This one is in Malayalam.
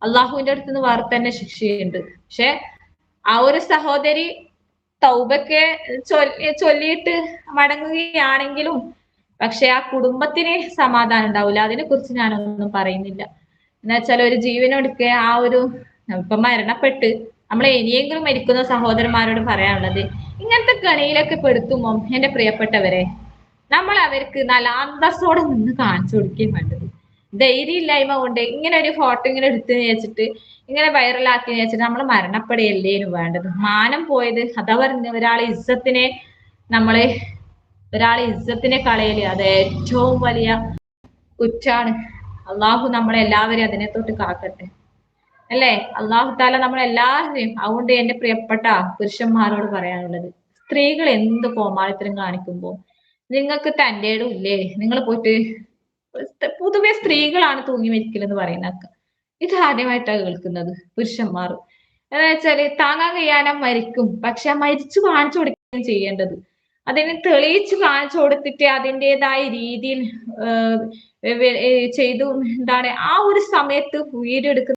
അള്ളാഹുവിന്റെ അടുത്ത് നിന്ന് വേറെ തന്നെ ശിക്ഷയുണ്ട്. പക്ഷെ ആ ഒരു സഹോദരി തൗബക്കെ ചൊല്ലിയിട്ട് മടങ്ങുകയാണെങ്കിലും പക്ഷെ ആ കുടുംബത്തിന് സമാധാനം ഉണ്ടാവില്ല. അതിനെ കുറിച്ച് ഞാനൊന്നും പറയുന്നില്ല. എന്ന് വെച്ചാൽ ഒരു ജീവനൊടുക്കെ ആ ഒരു ഇപ്പൊ മരണപ്പെട്ട് നമ്മൾ ഇനിയെങ്കിലും മരിക്കുന്ന സഹോദരന്മാരോട് പറയാനുള്ളത്, ഇങ്ങനത്തെ കണിയിലൊക്കെ പെടുത്തുമ്പോ എന്റെ പ്രിയപ്പെട്ടവരെ, നമ്മൾ അവർക്ക് നല്ല അന്തസ്സോടെ നിന്ന് കാണിച്ചു കൊടുക്കുകയും വേണ്ടത്. ധൈര്യമില്ലായ്മ കൊണ്ട് ഇങ്ങനെ ഒരു ഫോട്ടോ ഇങ്ങനെ എടുത്ത് വെച്ചിട്ട് ഇങ്ങനെ വൈറലാക്കി വെച്ചിട്ട് നമ്മൾ മരണപ്പെടുകയല്ലേനും വേണ്ടത്. മാനം പോയത് അതാ പറഞ്ഞ നമ്മളെ ഒരാളെ ഇസ്സത്തിനെ കളയല് അത് ഏറ്റവും വലിയ കുറ്റാണ്. അള്ളാഹു നമ്മളെല്ലാവരെയും അതിനെ തൊട്ട് കാക്കട്ടെ, അല്ലേ? അള്ളാഹു താല നമ്മളെല്ലാവരെയും. അതുകൊണ്ട് എന്റെ പ്രിയപ്പെട്ട പുരുഷന്മാരോട് പറയാനുള്ളത്, സ്ത്രീകൾ എന്ത് കോമാളിത്തരം കാണിക്കുമ്പോ നിങ്ങൾക്ക് തന്റെ ഇല്ലേ? നിങ്ങൾ പോയിട്ട് പൊതുവെ സ്ത്രീകളാണ് തൂങ്ങി മരിക്കലെന്ന് പറയുന്നതൊക്കെ ഇത് ആദ്യമായിട്ടാണ് കേൾക്കുന്നത്. പുരുഷന്മാർ എന്ന് വെച്ചാല് താങ്ങാൻ കഴിയാതെ മരിക്കും, പക്ഷെ ആ മരിച്ചു കാണിച്ചു കൊടുക്കുകയും ചെയ്യേണ്ടത്. അതിനെ തെളിയിച്ച് കാണിച്ചു കൊടുത്തിട്ട് അതിൻ്റെതായ രീതിയിൽ ചെയ്തു എന്താണ് ആ ഒരു സമയത്ത് വീഡിയോ എടുക്കുന്ന